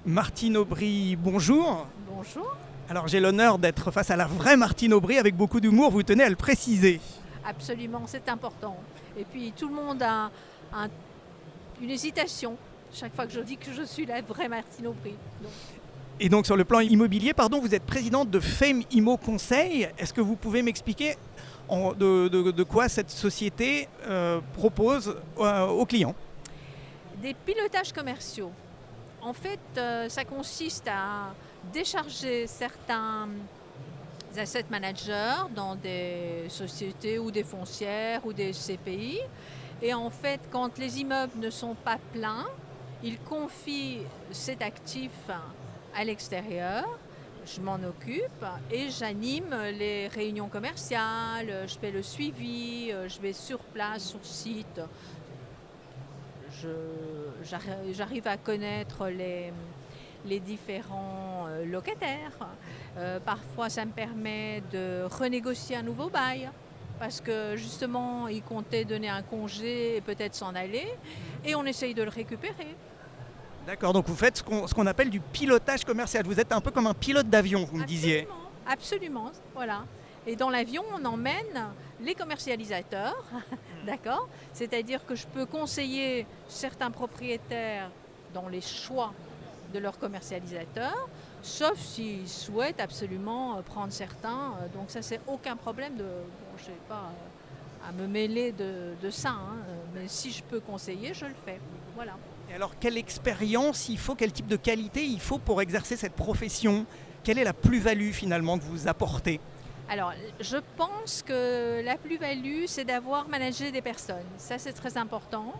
Martine Aubry, bonjour. Bonjour. Alors j'ai l'honneur d'être face à la vraie Martine Aubry avec beaucoup d'humour, vous tenez à le préciser. Absolument, c'est important. Et puis tout le monde a une hésitation chaque fois que je dis que je suis la vraie Martine Aubry. Et donc sur le plan immobilier, vous êtes présidente de Fame Immo Conseil. Est-ce que vous pouvez m'expliquer de quoi cette société propose aux clients? Des pilotages commerciaux. En fait, ça consiste à décharger certains asset managers dans des sociétés ou des foncières ou des CPI. Et en fait, quand les immeubles ne sont pas pleins, ils confient cet actif à l'extérieur. Je m'en occupe et j'anime les réunions commerciales, je fais le suivi, je vais sur place, sur site. J'arrive à connaître les différents locataires. Parfois, ça me permet de renégocier un nouveau bail parce que justement, ils comptaient donner un congé et peut-être s'en aller et on essaye de le récupérer. D'accord, donc vous faites ce qu'on appelle du pilotage commercial. Vous êtes un peu comme un pilote d'avion, vous me disiez. Absolument, voilà. Et dans l'avion, on emmène les commercialisateurs, d'accord ? C'est-à-dire que je peux conseiller certains propriétaires dans les choix de leurs commercialisateurs, sauf s'ils souhaitent absolument prendre certains. Donc ça, c'est aucun problème je n'ai pas à me mêler de ça, mais si je peux conseiller, je le fais. Voilà. Et alors, quelle expérience il faut, quel type de qualité il faut pour exercer cette profession? Quelle est la plus-value finalement que vous apportez? Alors, je pense que la plus-value, c'est d'avoir managé des personnes. Ça, c'est très important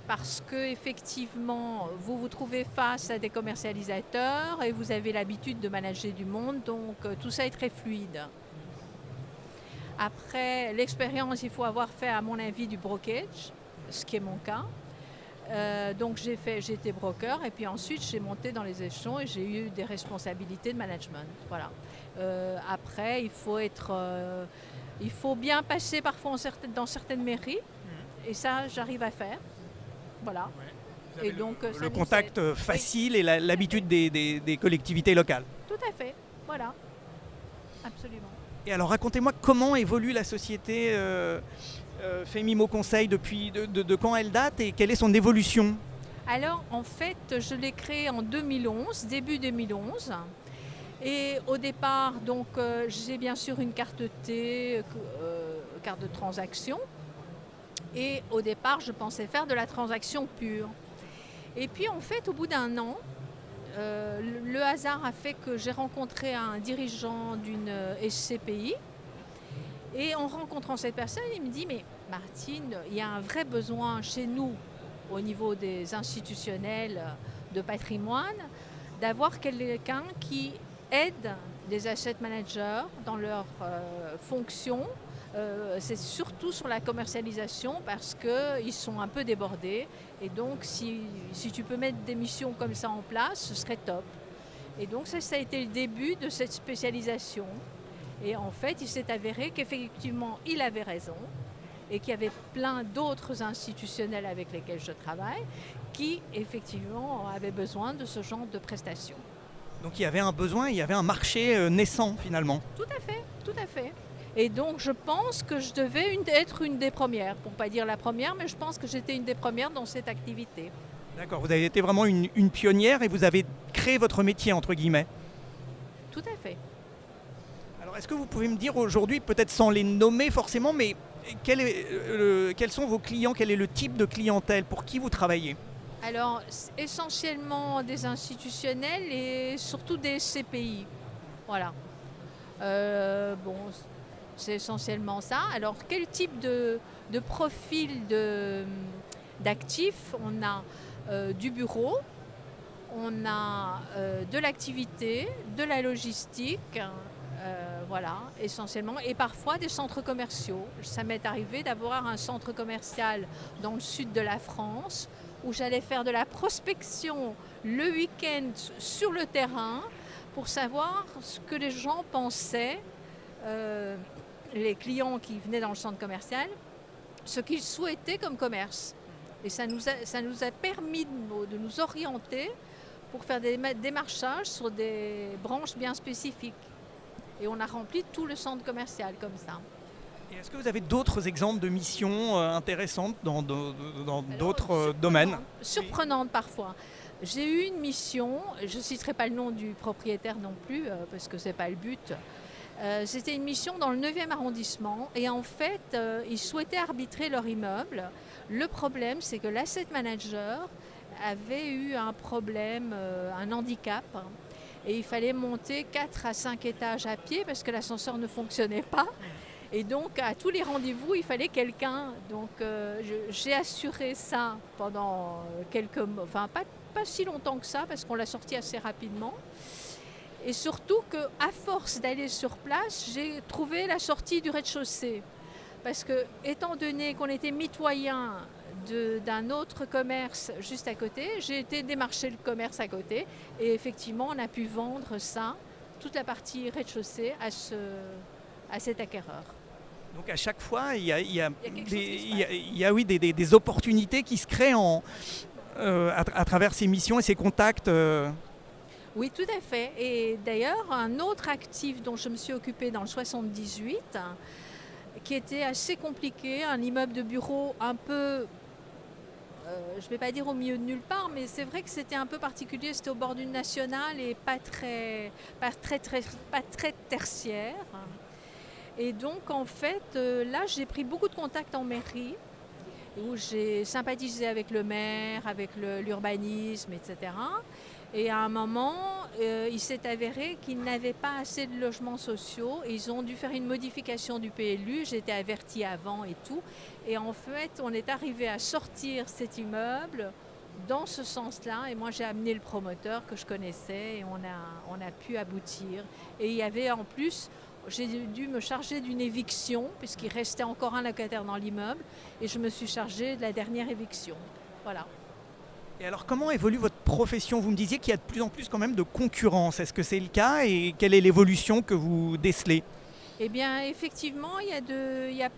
parce qu'effectivement, vous vous trouvez face à des commercialisateurs et vous avez l'habitude de manager du monde, donc tout ça est très fluide. Après, l'expérience, il faut avoir fait, à mon avis, du brokerage, ce qui est mon cas. Donc j'ai été broker et puis ensuite j'ai monté dans les échelons et j'ai eu des responsabilités de management. Voilà. Après, il faut bien passer parfois dans certaines mairies et ça j'arrive à faire. Voilà. Ouais. Et donc le contact facile et l'habitude des collectivités locales. Tout à fait. Voilà. Absolument. Et alors racontez-moi comment évolue la société Fame Immo Conseil de quand elle date et quelle est son évolution? Alors en fait, je l'ai créée en 2011, début 2011. Et au départ, donc, j'ai bien sûr une carte T, carte de transaction. Et au départ, je pensais faire de la transaction pure. Et puis en fait, au bout d'un an, le hasard a fait que j'ai rencontré un dirigeant d'une SCPI. Et en rencontrant cette personne, il me dit « Mais Martine, il y a un vrai besoin chez nous, au niveau des institutionnels de patrimoine, d'avoir quelqu'un qui aide les asset managers dans leurs fonctions. C'est surtout sur la commercialisation parce qu'ils sont un peu débordés. Et donc, si tu peux mettre des missions comme ça en place, ce serait top. » Et donc, ça a été le début de cette spécialisation. Et en fait, il s'est avéré qu'effectivement, il avait raison et qu'il y avait plein d'autres institutionnels avec lesquels je travaille qui, effectivement, avaient besoin de ce genre de prestations. Donc il y avait un besoin, il y avait un marché naissant finalement. Tout à fait, tout à fait. Et donc je pense que je devais être une des premières, pour ne pas dire la première, mais je pense que j'étais une des premières dans cette activité. D'accord, vous avez été vraiment une pionnière et vous avez créé votre métier entre guillemets. Tout à fait. Alors est-ce que vous pouvez me dire aujourd'hui, peut-être sans les nommer forcément, mais quels sont vos clients, quel est le type de clientèle, pour qui vous travaillez? Alors, essentiellement des institutionnels et surtout des CPI. Voilà. C'est essentiellement ça. Alors, quel type de profil d'actifs? On a du bureau, on a de l'activité, de la logistique, voilà, essentiellement, et parfois des centres commerciaux. Ça m'est arrivé d'avoir un centre commercial dans le sud de la France où j'allais faire de la prospection le week-end sur le terrain pour savoir ce que les gens pensaient, les clients qui venaient dans le centre commercial, ce qu'ils souhaitaient comme commerce. Et ça nous a permis de nous orienter pour faire des démarchages sur des branches bien spécifiques. Et on a rempli tout le centre commercial comme ça. Et est-ce que vous avez d'autres exemples de missions intéressantes dans d'autres domaines? Surprenantes parfois. J'ai eu une mission, je ne citerai pas le nom du propriétaire non plus, parce que ce n'est pas le but. C'était une mission dans le 9e arrondissement et en fait, ils souhaitaient arbitrer leur immeuble. Le problème, c'est que l'asset manager avait eu un problème, un handicap, et il fallait monter 4 à 5 étages à pied parce que l'ascenseur ne fonctionnait pas. Et donc, à tous les rendez-vous, il fallait quelqu'un. Donc, j'ai assuré ça pendant quelques mois, enfin pas si longtemps que ça, parce qu'on l'a sorti assez rapidement. Et surtout qu'à force d'aller sur place, j'ai trouvé la sortie du rez-de-chaussée. Parce que, étant donné qu'on était mitoyen d'un autre commerce juste à côté, j'ai été démarcher le commerce à côté. Et effectivement, on a pu vendre ça, toute la partie rez-de-chaussée, à cet acquéreur. Donc à chaque fois, il y a des opportunités qui se créent à travers ces missions et ces contacts. Oui, tout à fait. Et d'ailleurs, un autre actif dont je me suis occupée dans le 78, qui était assez compliqué, un immeuble de bureau un peu, je ne vais pas dire au milieu de nulle part, mais c'est vrai que c'était un peu particulier, c'était au bord d'une nationale et pas très tertiaire. Et donc en fait, là j'ai pris beaucoup de contacts en mairie, où j'ai sympathisé avec le maire, avec l'urbanisme, etc. Et à un moment, il s'est avéré qu'ils n'avaient pas assez de logements sociaux. Et ils ont dû faire une modification du PLU. J'ai été avertie avant et tout. Et en fait, on est arrivé à sortir cet immeuble dans ce sens-là. Et moi, j'ai amené le promoteur que je connaissais et on a pu aboutir. Et il y avait en plus... J'ai dû me charger d'une éviction, puisqu'il restait encore un locataire dans l'immeuble, et je me suis chargée de la dernière éviction. Voilà. Et alors, comment évolue votre profession? Vous me disiez qu'il y a de plus en plus quand même de concurrence. Est-ce que c'est le cas et quelle est l'évolution que vous décelez? Eh bien, effectivement,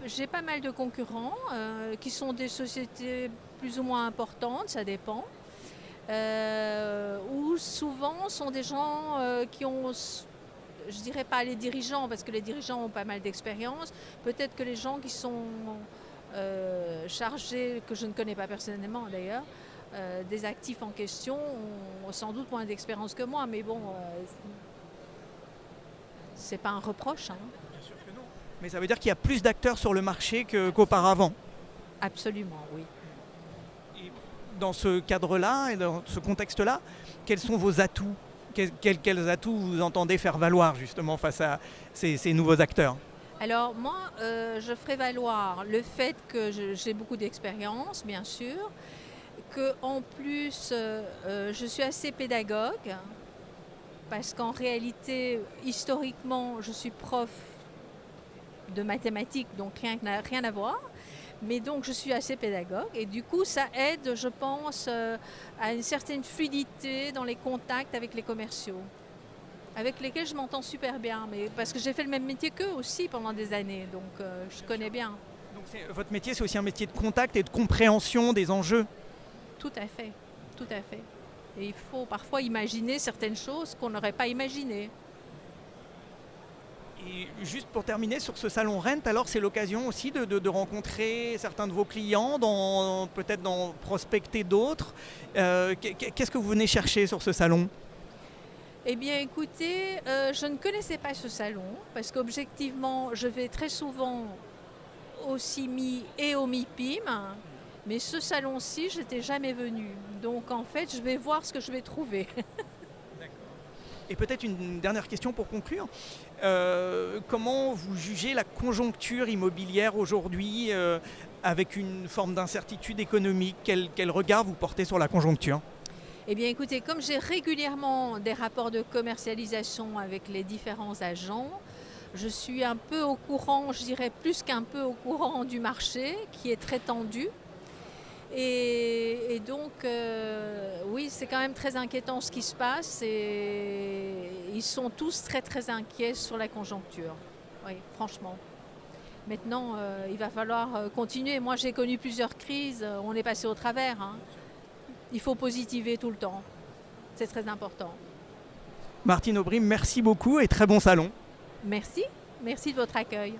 j'ai pas mal de concurrents qui sont des sociétés plus ou moins importantes, ça dépend. Ou souvent sont des gens qui ont... Je ne dirais pas les dirigeants, parce que les dirigeants ont pas mal d'expérience. Peut-être que les gens qui sont chargés, que je ne connais pas personnellement d'ailleurs, des actifs en question ont sans doute moins d'expérience que moi. Mais bon, c'est pas un reproche. Hein. Bien sûr que non. Mais ça veut dire qu'il y a plus d'acteurs sur le marché qu'auparavant. Absolument, oui. Et dans ce cadre-là et dans ce contexte-là, quels sont vos atouts? Quels atouts vous entendez faire valoir justement face à ces nouveaux acteurs? Alors moi, je ferai valoir le fait que j'ai beaucoup d'expérience, bien sûr, qu'en plus, je suis assez pédagogue, parce qu'en réalité, historiquement, je suis prof de mathématiques, donc rien à voir. Mais donc je suis assez pédagogue et du coup ça aide, je pense, à une certaine fluidité dans les contacts avec les commerciaux, avec lesquels je m'entends super bien, mais parce que j'ai fait le même métier qu'eux aussi pendant des années, donc je connais bien. Donc votre métier, c'est aussi un métier de contact et de compréhension des enjeux? Tout à fait, tout à fait. Et il faut parfois imaginer certaines choses qu'on n'aurait pas imaginées. Et juste pour terminer sur ce salon Rent, alors c'est l'occasion aussi de rencontrer certains de vos clients, peut-être d'en prospecter d'autres. Qu'est-ce que vous venez chercher sur ce salon? Eh bien écoutez, je ne connaissais pas ce salon parce qu'objectivement je vais très souvent au CIMI et au MIPIM, mais ce salon-ci je n'étais jamais venue. Donc en fait je vais voir ce que je vais trouver. Et peut-être une dernière question pour conclure. Comment vous jugez la conjoncture immobilière aujourd'hui avec une forme d'incertitude économique? Quel regard vous portez sur la conjoncture? Eh bien écoutez, comme j'ai régulièrement des rapports de commercialisation avec les différents agents, je suis un peu au courant, je dirais plus qu'un peu au courant du marché qui est très tendu. Et donc, oui, c'est quand même très inquiétant ce qui se passe et ils sont tous très très inquiets sur la conjoncture, oui, franchement. Maintenant, il va falloir continuer. Moi, j'ai connu plusieurs crises, on est passé au travers. Hein. Il faut positiver tout le temps. C'est très important. Martine Aubry, merci beaucoup et très bon salon. Merci de votre accueil.